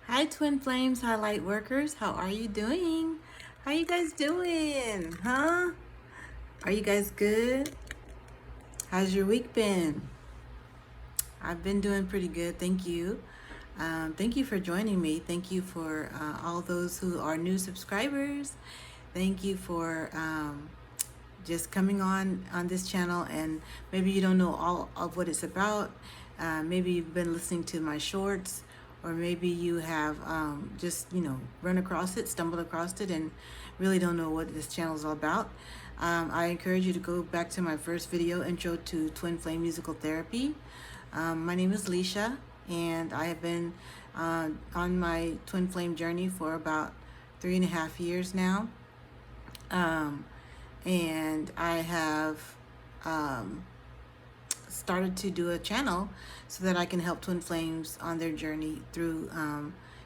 Hi, Twin Flames, highlight workers. How are you doing? How you guys doing? Huh? Are you guys good? How's your week been? I've been doing pretty good, thank you. Thank you for joining me. Thank you for all those who are new subscribers. Thank you for just coming on this channel, and maybe you don't know all of what it's about. Maybe you've been listening to my shorts, or maybe you have just run across it, stumbled across it, and really don't know what this channel is all about. I encourage you to go back to my first video, Intro to Twin Flame Musical Therapy. My name is Lisha, and I have been on my twin flame journey for about 3.5 years now. And I have started to do a channel so that I can help twin flames on their journey through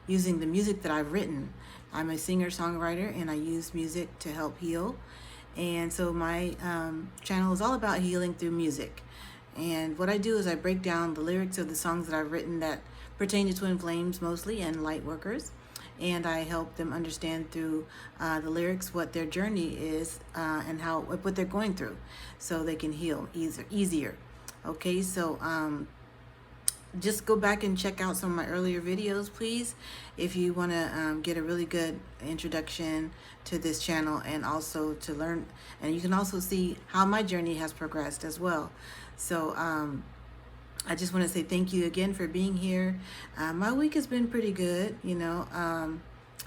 using the music that I've written. I'm a singer-songwriter, and I use music to help heal. And so my channel is all about healing through music. And what I do is I break down the lyrics of the songs that I've written that pertain to twin flames mostly and light workers. And I help them understand through the lyrics what their journey is and what they're going through, so they can heal easier. Okay, so just go back and check out some of my earlier videos, please, if you want to get a really good introduction to this channel, and also to learn, and you can also see how my journey has progressed as well. So I just want to say thank you again for being here. My week has been pretty good,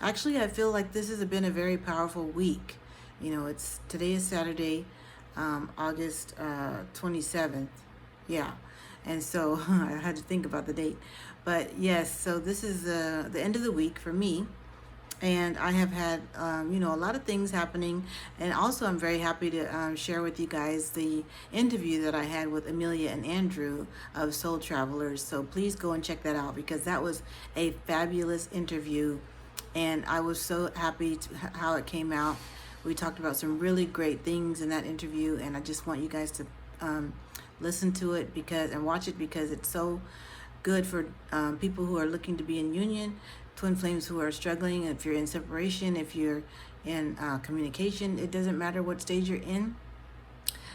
actually I feel like this has been a very powerful week. Today is Saturday, August 27th. Yeah. And so I had to think about the date. But yes, so this is the end of the week for me. And I have had, a lot of things happening. And also I'm very happy to share with you guys the interview that I had with Amelia and Andrew of Soul Travelers. So please go and check that out, because that was a fabulous interview. And I was so happy how it came out. We talked about some really great things in that interview. And I just want you guys to listen to it and watch it, because it's so good for people who are looking to be in union, twin flames who are struggling. If you're in separation, if you're in communication, it doesn't matter what stage you're in.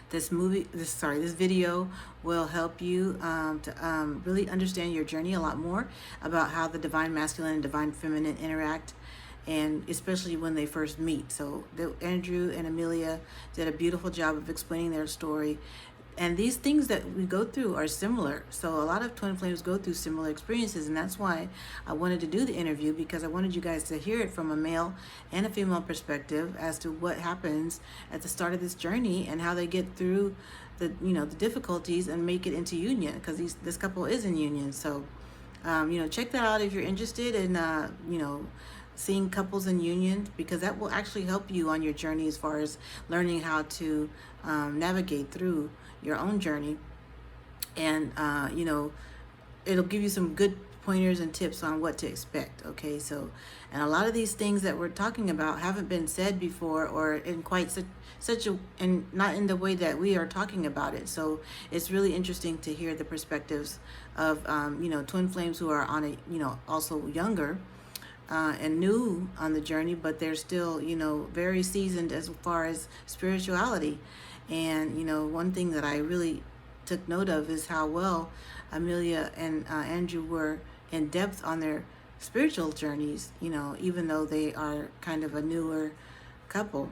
This video will help you to really understand your journey a lot more, about how the divine masculine and divine feminine interact, and especially when they first meet. So Andrew and Amelia did a beautiful job of explaining their story. And these things that we go through are similar. So a lot of twin flames go through similar experiences, and that's why I wanted to do the interview, because I wanted you guys to hear it from a male and a female perspective as to what happens at the start of this journey, and how they get through the difficulties and make it into union, because this couple is in union. So check that out if you're interested in seeing couples in union, because that will actually help you on your journey as far as learning how to navigate through your own journey. And it'll give you some good pointers and tips on what to expect. Okay, so, and a lot of these things that we're talking about haven't been said before, or in quite and not in the way that we are talking about it. So it's really interesting to hear the perspectives of twin flames who are on also younger and new on the journey, but they're still very seasoned as far as spirituality. And one thing that I really took note of is how well Amelia and Andrew were in depth on their spiritual journeys, even though they are kind of a newer couple.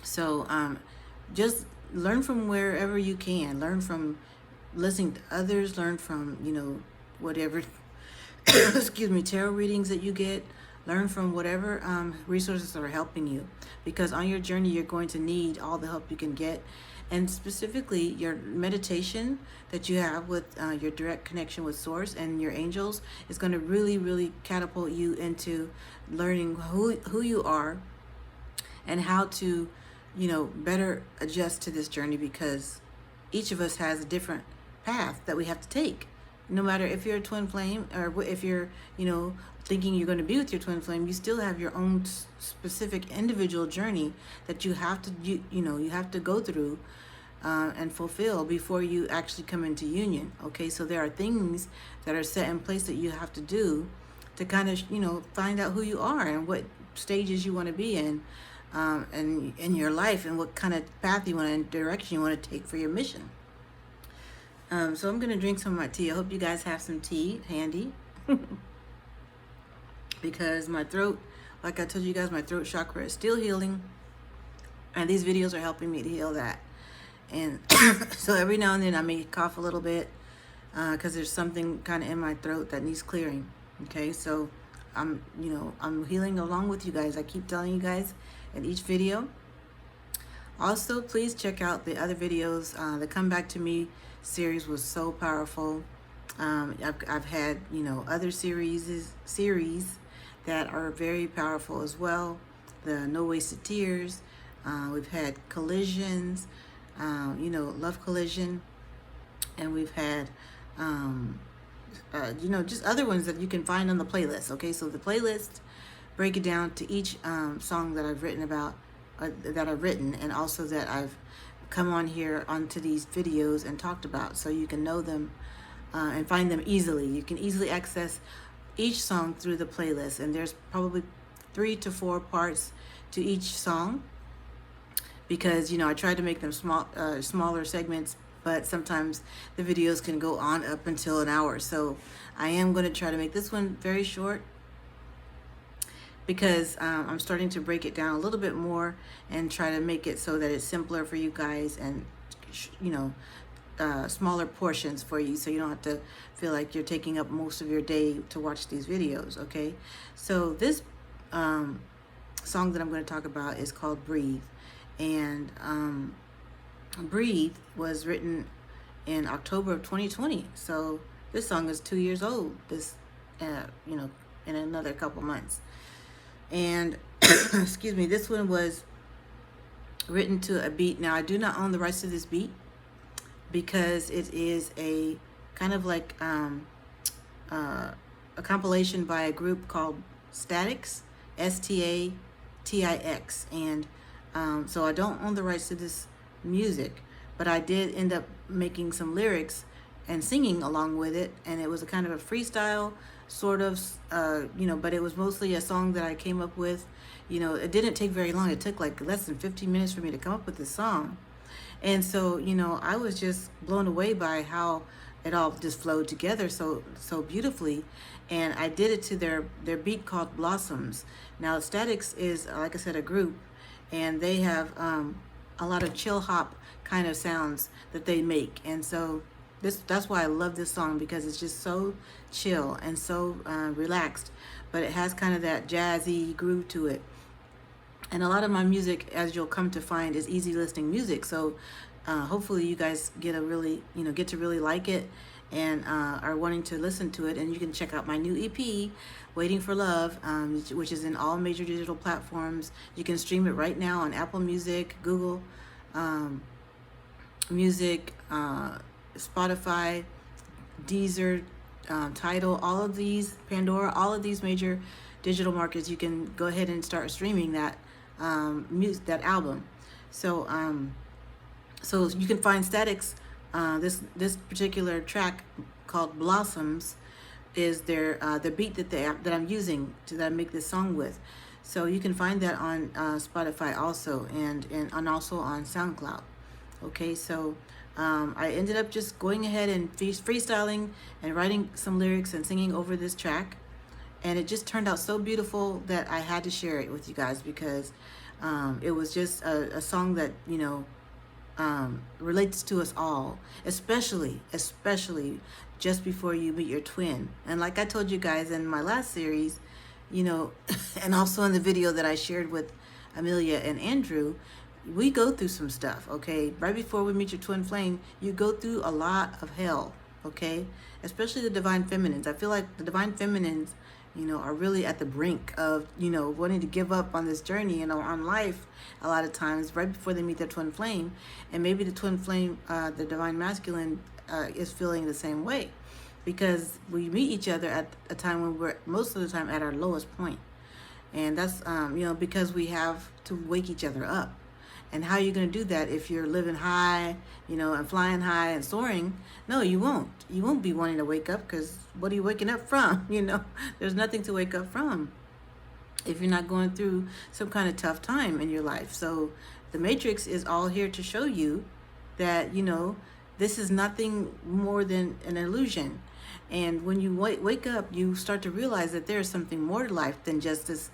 So just learn from wherever you can. Learn from listening to others. Learn from whatever excuse me, tarot readings that you get. Learn from whatever resources are helping you, because on your journey you're going to need all the help you can get. And specifically your meditation that you have with your direct connection with source and your angels is going to really, really catapult you into learning who you are, and how to better adjust to this journey, because each of us has a different path that we have to take. No matter if you're a twin flame, or if you're thinking you're going to be with your twin flame, you still have your own specific individual journey that you have to you have to go through and fulfill before you actually come into union. Okay, so there are things that are set in place that you have to do to kind of, find out who you are and what stages you want to be in, and in your life, and what kind of path you want and direction you want to take for your mission. So I'm going to drink some of my tea. I hope you guys have some tea handy. Because my throat, like I told you guys, my throat chakra is still healing. And these videos are helping me to heal that. And so every now and then I may cough a little bit, because there's something kind of in my throat that needs clearing. Okay, so I'm healing along with you guys. I keep telling you guys in each video. Also, please check out the other videos. The Come Back to Me series was so powerful. I've had, other series that are very powerful as well. The No Wasted Tears. We've had Collisions, Love Collision. And we've had, just other ones that you can find on the playlist. Okay, so the playlist break it down to each song that I've written about, and also that I've come on here onto these videos and talked about, so you can know them and find them easily. You can easily access each song through the playlist, and there's probably 3 to 4 parts to each song, because I try to make them smaller segments, but sometimes the videos can go on up until an hour. So I am going to try to make this one very short, because I'm starting to break it down a little bit more and try to make it so that it's simpler for you guys, and smaller portions for you, so you don't have to feel like you're taking up most of your day to watch these videos. Okay, so this song that I'm going to talk about is called Breathe. And Breathe was written in October of 2020. So this song is 2 years old in another couple months. And excuse me, this one was written to a beat. Now, I do not own the rights to this beat, because it is a kind of like a compilation by a group called Statix, Statix. And so I don't own the rights to this music, but I did end up making some lyrics and singing along with it, and it was a kind of a freestyle sort of, but it was mostly a song that I came up with. It didn't take very long. It took like less than 15 minutes for me to come up with this song. And so, I was just blown away by how it all just flowed together so beautifully. And I did it to their beat called Blossoms. Now, Statix is, like I said, a group, and they have a lot of chill hop kind of sounds that they make. And so that's why I love this song, because it's just so chill and so relaxed, but it has kind of that jazzy groove to it. And a lot of my music, as you'll come to find, is easy listening music. So hopefully you guys get to really like it, and are wanting to listen to it. And you can check out my new EP, Waiting for Love, which is in all major digital platforms. You can stream it right now on Apple Music, Google Music, Spotify, Deezer, Tidal, all of these, Pandora, all of these major digital markets. You can go ahead and start streaming that that album. So so you can find Statix. This particular track called Blossoms is their the beat that I'm using that I make this song with. So you can find that on Spotify also, and also on SoundCloud. Okay, so I ended up just going ahead and freestyling and writing some lyrics and singing over this track, and it just turned out so beautiful that I had to share it with you guys, because it was just a song that relates to us all, especially just before you meet your twin. And like I told you guys in my last series, and also in the video that I shared with Amelia and Andrew, we go through some stuff, okay? Right before we meet your twin flame, you go through a lot of hell, okay? Especially the divine feminines. I feel like the divine feminines, are really at the brink of, wanting to give up on this journey, on life a lot of times right before they meet their twin flame. And maybe the twin flame, the divine masculine, is feeling the same way, because we meet each other at a time when we're most of the time at our lowest point. And that's, because we have to wake each other up. And how are you going to do that if you're living high, and flying high and soaring? No, you won't. You won't be wanting to wake up, because what are you waking up from? There's nothing to wake up from if you're not going through some kind of tough time in your life. So the Matrix is all here to show you that, this is nothing more than an illusion. And when you wake up, you start to realize that there's something more to life than just this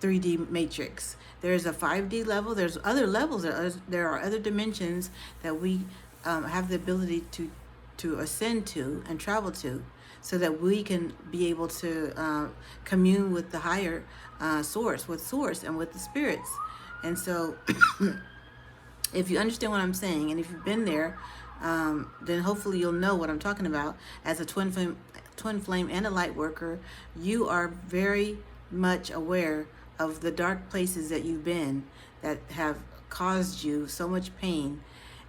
3D matrix. There's a 5D level. There's other levels. There are other dimensions that we have the ability to ascend to and travel to, so that we can be able to commune with the higher source and with the spirits. And so if you understand what I'm saying, and if you've been there, then hopefully you'll know what I'm talking about. As a twin flame and a light worker, you are very much aware of the dark places that you've been that have caused you so much pain.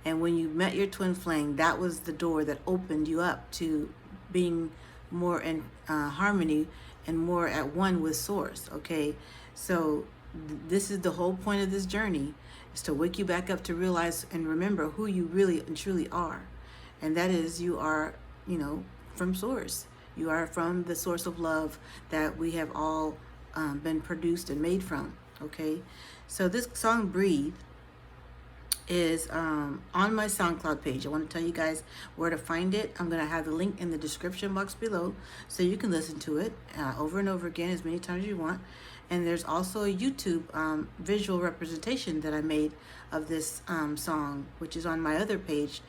And when you met your twin flame, that was the door that opened you up to being more in harmony and more at one with Source. Okay, so this is the whole point of this journey, is to wake you back up to realize and remember who you really and truly are. And that is, you are, from Source. You are from the source of love that we have all been produced and made from. Okay, so this song Breathe is on my SoundCloud page. I want to tell you guys where to find it. I'm going to have the link in the description box below, so you can listen to it over and over again as many times as you want. And there's also a YouTube visual representation that I made of this song, which is on my other page.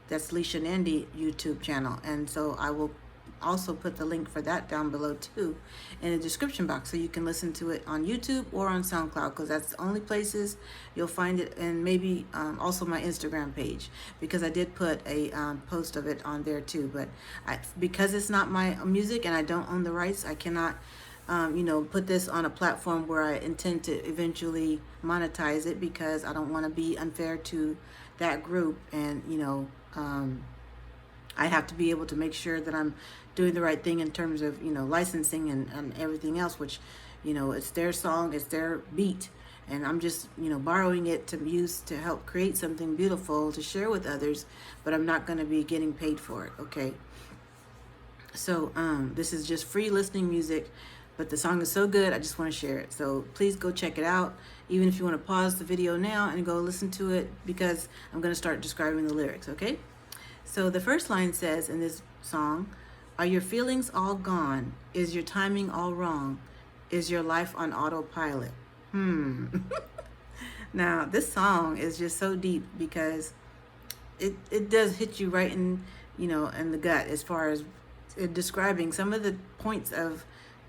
That's Lisha and I'm YouTube channel. And so I will also put the link for that down below too in the description box, so you can listen to it on YouTube or on SoundCloud, because that's the only places you'll find it. And maybe also my Instagram page, because I did put a post of it on there too. But because it's not my music and I don't own the rights, I cannot put this on a platform where I intend to eventually monetize it, because I don't want to be unfair to that group. And I have to be able to make sure that I'm doing the right thing in terms of licensing and everything else, which it's their song, it's their beat, and I'm just borrowing it to use to help create something beautiful to share with others, but I'm not going to be getting paid for it. Okay, so this is just free listening music, but the song is so good I just want to share it. So please go check it out, even if you want to pause the video now and go listen to it, because I'm going to start describing the lyrics. Okay, so the first line says in this song, "Are your feelings all gone? Is your timing all wrong? Is your life on autopilot?" Now, this song is just so deep, because it does hit you right in the gut, as far as describing some of the points of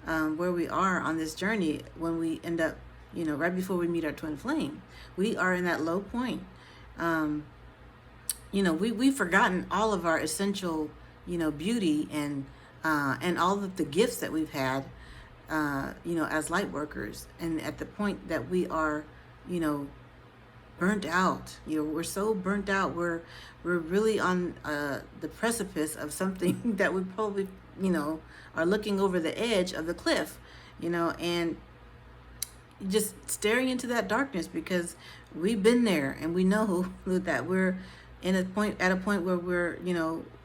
where we are on this journey when we end up, right before we meet our twin flame. We are in that low point. We've forgotten all of our essential, beauty and all of the gifts that we've had, as light workers. And at the point that we are, burnt out, we're so burnt out, we're really on the precipice of something that we probably, are looking over the edge of the cliff, and just staring into that darkness, because we've been there and we know that we're at a point where we're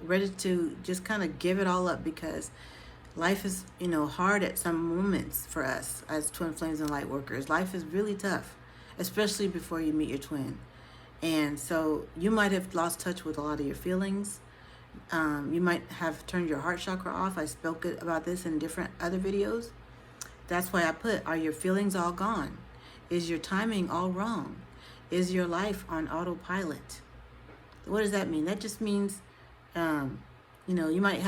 ready to just kind of give it all up, because life is hard at some moments for us as twin flames and light workers. Life is really tough, especially before you meet your twin. And so you might have lost touch with a lot of your feelings. You might have turned your heart chakra off. I spoke about this in different other videos. That's why I put, are your feelings all gone? Is your timing all wrong? Is your life on autopilot? What does that mean? That just means, you might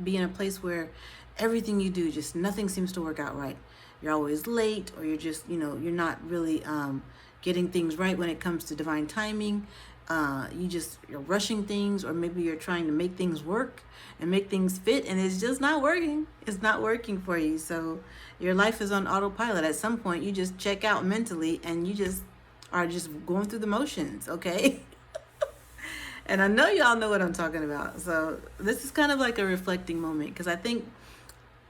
be in a place where everything you do, just nothing seems to work out right. You're always late, or you're just, you're not really getting things right when it comes to divine timing. You're rushing things, or maybe you're trying to make things work and make things fit, and it's just not working. It's not working for you. So your life is on autopilot. At some point, you just check out mentally, and you just are just going through the motions. Okay. And I know y'all know what I'm talking about. So this is kind of like a reflecting moment, because I think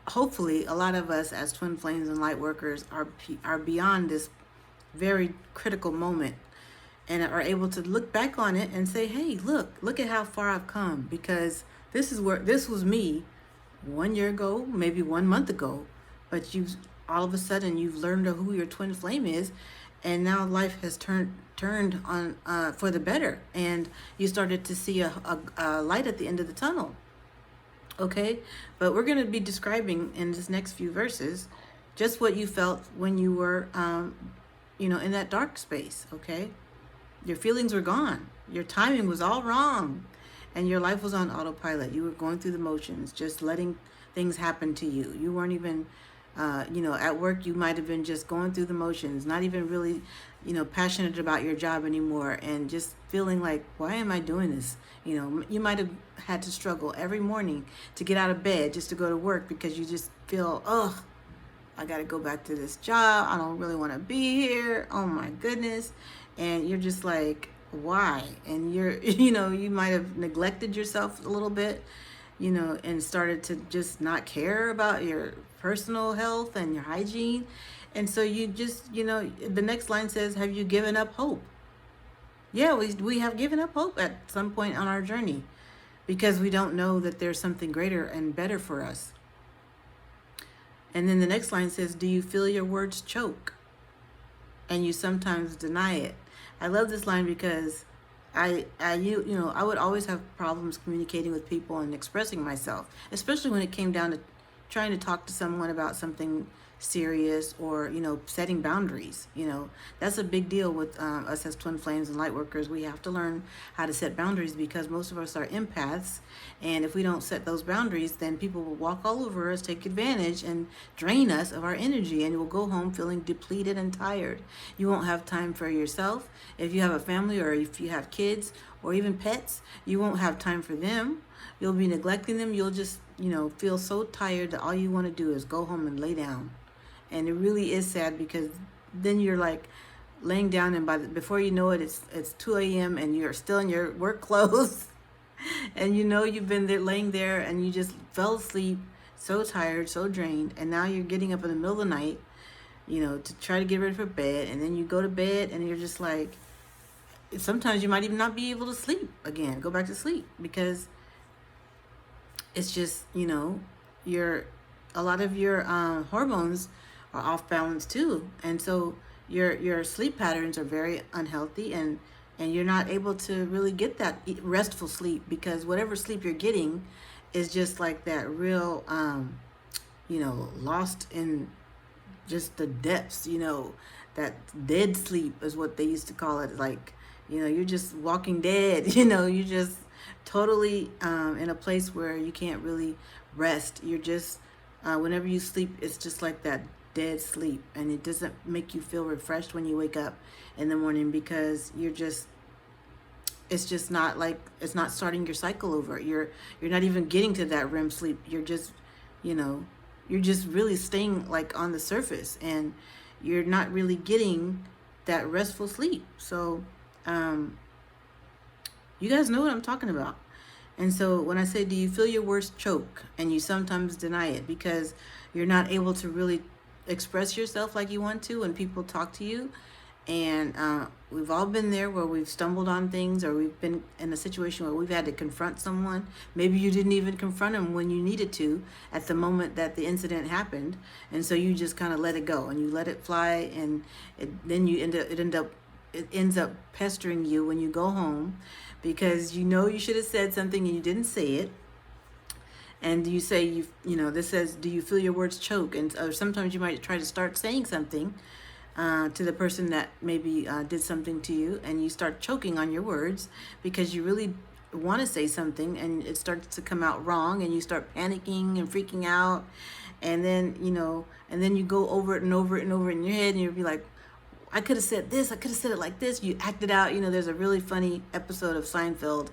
hopefully a lot of us as twin flames and light workers are beyond this very critical moment and are able to look back on it and say, hey, look at how far I've come, because this was me 1 year ago, maybe 1 month ago, but all of a sudden you've learned who your twin flame is, and now life has turned on for the better, and you started to see a light at the end of the tunnel. Okay, but we're going to be describing in this next few verses just what you felt when you were, in that dark space. Okay, your feelings were gone, your timing was all wrong, and your life was on autopilot. You were going through the motions, just letting things happen to you. You weren't even, at work, you might have been just going through the motions, not even really, passionate about your job anymore, and just feeling like, why am I doing this? You might have had to struggle every morning to get out of bed just to go to work, because you just feel, oh, I got to go back to this job. I don't really want to be here. Oh my goodness. And you're just like, why? And you're, you might have neglected yourself a little bit, and started to just not care about your personal health and your hygiene. And so you just, the next line says, have you given up hope? Yeah, we have given up hope at some point on our journey, because we don't know that there's something greater and better for us. And then the next line says, do you feel your words choke and you sometimes deny it? I love this line because I would always have problems communicating with people and expressing myself, especially when it came down to trying to talk to someone about something serious, or setting boundaries. That's a big deal with us as twin flames and light workers. We have to learn how to set boundaries, because most of us are empaths, and if we don't set those boundaries, then people will walk all over us, take advantage, and drain us of our energy, and we'll go home feeling depleted and tired. You won't have time for yourself. If you have a family, or if you have kids or even pets, you won't have time for them. You'll be neglecting them. You'll just feel so tired that all you want to do is go home and lay down. And it really is sad, because then you're like laying down, and before you know it, it's 2 a.m. and you're still in your work clothes, and you've been there laying there, and you just fell asleep, so tired, so drained, and now you're getting up in the middle of the night, to try to get ready for bed, and then you go to bed, and you're just like, sometimes you might even not be able to sleep again, go back to sleep, because it's just a lot of your hormones are off balance too, and so your sleep patterns are very unhealthy, and you're not able to really get that restful sleep, because whatever sleep you're getting is just like that real lost in just the depths, that dead sleep is what they used to call it. Like, you're just walking dead, you're just totally in a place where you can't really rest. You're just whenever you sleep, it's just like that dead sleep, and it doesn't make you feel refreshed when you wake up in the morning, because it's just not like, it's not starting your cycle over. You're not even getting to that REM sleep. You're just you're just really staying like on the surface, and you're not really getting that restful sleep. So you guys know what I'm talking about. And so when I say, do you feel your words choke and you sometimes deny it, because you're not able to really express yourself like you want to when people talk to you? And we've all been there, where we've stumbled on things, or we've been in a situation where we've had to confront someone. Maybe you didn't even confront them when you needed to at the moment that the incident happened, and so you just kind of let it go and you let it fly, and then it ends up pestering you when you go home, because you should have said something and you didn't say it. And you say, this says, do you feel your words choke? And or sometimes you might try to start saying something to the person that maybe did something to you, and you start choking on your words because you really want to say something, and it starts to come out wrong, and you start panicking and freaking out, and then you go over it and over it and over it in your head, and you'll be like, I could have said this, I could have said it like this. You act it out. There's a really funny episode of Seinfeld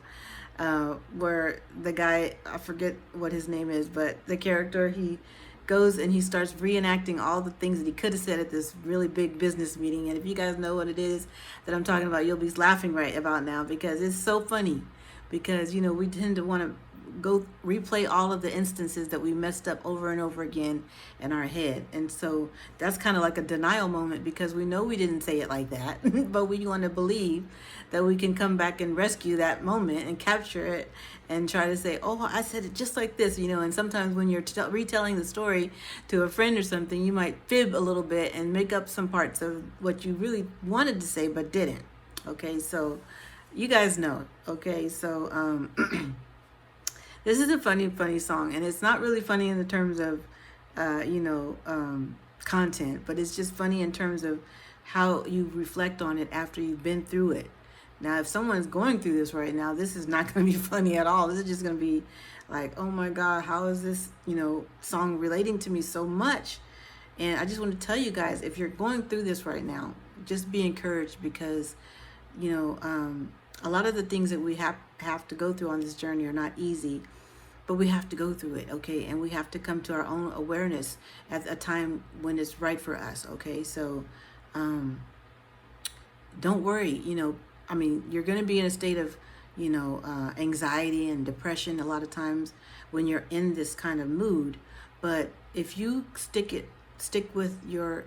where the guy, I forget what his name is, but the character, he goes and he starts reenacting all the things that he could have said at this really big business meeting. And if you guys know what it is that I'm talking about, you'll be laughing right about now, because it's so funny. Because we tend to want to go replay all of the instances that we messed up over and over again in our head. And so that's kind of like a denial moment, because we know we didn't say it like that, but we want to believe that we can come back and rescue that moment and capture it and try to say, oh, I said it just like this, and sometimes when you're retelling the story to a friend or something, you might fib a little bit and make up some parts of what you really wanted to say but didn't. Okay, so you guys know. Okay, so this is a funny song, and it's not really funny in the terms of content, but it's just funny in terms of how you reflect on it after you've been through it. Now, if someone's going through this right now, this is not going to be funny at all. This is just going to be like, oh my God, how is this, song relating to me so much? And I just want to tell you guys, if you're going through this right now, just be encouraged, because, a lot of the things that we have to go through on this journey are not easy, but we have to go through it, okay? And we have to come to our own awareness at a time when it's right for us, okay? So don't worry, you're going to be in a state of, anxiety and depression a lot of times when you're in this kind of mood. But if you stick with your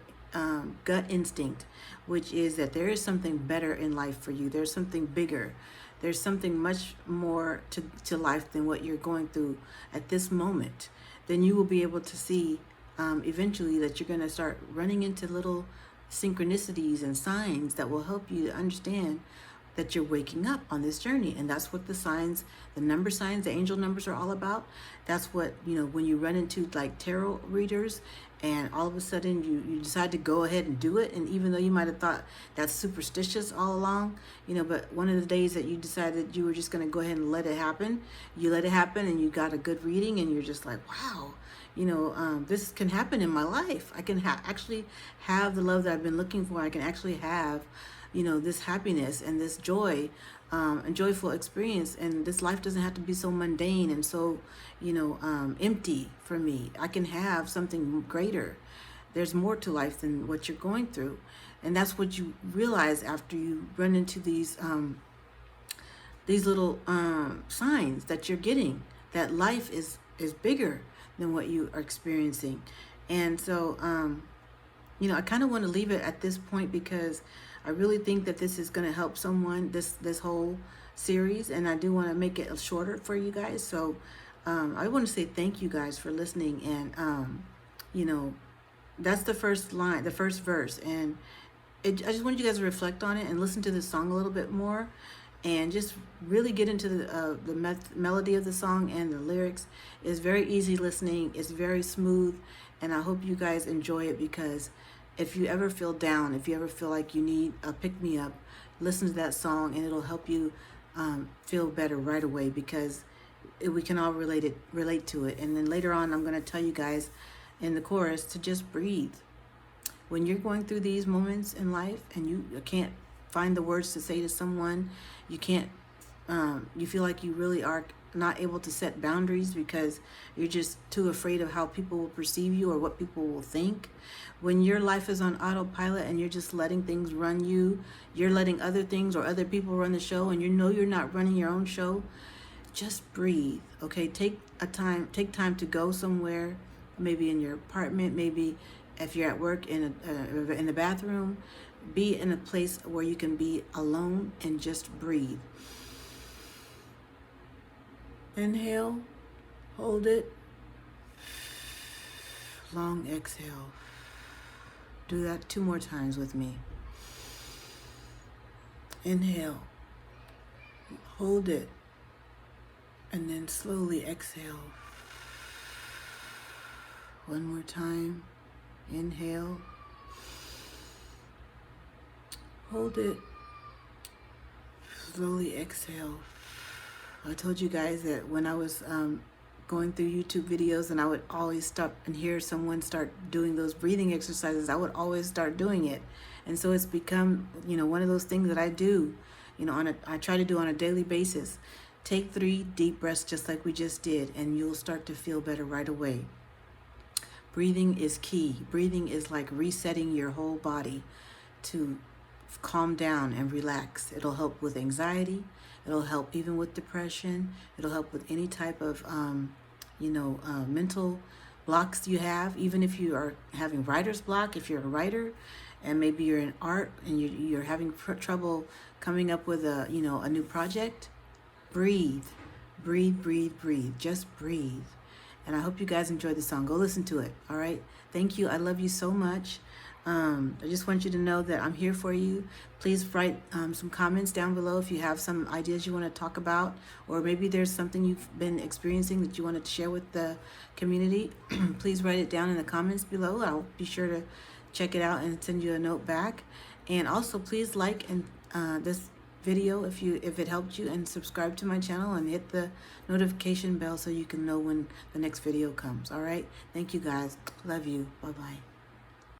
gut instinct, which is that there is something better in life for you, there's something bigger, there's something much more to life than what you're going through at this moment, then you will be able to see eventually that you're going to start running into little synchronicities and signs that will help you to understand that you're waking up on this journey. And that's what the signs, the number signs, the angel numbers are all about. That's what, when you run into like tarot readers and all of a sudden you decide to go ahead and do it. And even though you might have thought that's superstitious all along, but one of the days that you decided you were just going to go ahead and let it happen, you let it happen and you got a good reading and you're just like, wow, this can happen in my life. I can actually have the love that I've been looking for. I can actually have this happiness and this joy and joyful experience, and this life doesn't have to be so mundane and so empty for me. I can have something greater. There's more to life than what you're going through, and that's what you realize after you run into these little signs that you're getting, that life is bigger than what you are experiencing. And so I kind of want to leave it at this point, because I really think that this is going to help someone, this whole series, and I do want to make it shorter for you guys. So I want to say thank you guys for listening, and that's the first line, the first verse, and I just want you guys to reflect on it and listen to the song a little bit more, and just really get into the melody of the song and the lyrics. It's very easy listening. It's very smooth, and I hope you guys enjoy it, because if you ever feel down, if you ever feel like you need a pick-me-up, listen to that song and it'll help you feel better right away, because we can all relate to it. And then later on, I'm going to tell you guys in the chorus to just breathe. When you're going through these moments in life and you can't find the words to say to someone, you feel like you really are not able to set boundaries because you're just too afraid of how people will perceive you or what people will think. When your life is on autopilot and you're just letting things run you, you're letting other things or other people run the show, and you're not running your own show, just breathe. Okay, take time to go somewhere, maybe in your apartment, maybe if you're at work in the bathroom. Be in a place where you can be alone and just breathe. Inhale, hold it, long exhale. Do that 2 more times with me. Inhale, hold it, and then slowly exhale. 1 more time. Inhale, hold it, slowly exhale. I told you guys that when I was going through YouTube videos and I would always stop and hear someone start doing those breathing exercises, I would always start doing it. And so it's become, one of those things that I do, I try to do on a daily basis. Take 3 deep breaths just like we just did, and you'll start to feel better right away. Breathing is key. Breathing is like resetting your whole body to calm down and relax. It'll help with anxiety. It'll help even with depression. It'll help with any type of, mental blocks you have. Even if you are having writer's block, if you're a writer and maybe you're in art and you're having trouble coming up with a new project, breathe, breathe, breathe, breathe. Just breathe. And I hope you guys enjoyed the song. Go listen to it. All right. Thank you. I love you so much. I just want you to know that I'm here for you. Please write some comments down below if you have some ideas you want to talk about, or maybe there's something you've been experiencing that you wanted to share with the community. Please write it down in the comments below. I'll be sure to check it out and send you a note back. And also, please like this video if it helped you, and subscribe to my channel and hit the notification bell so you can know when the next video comes. All right. Thank you guys. Love you. Bye bye.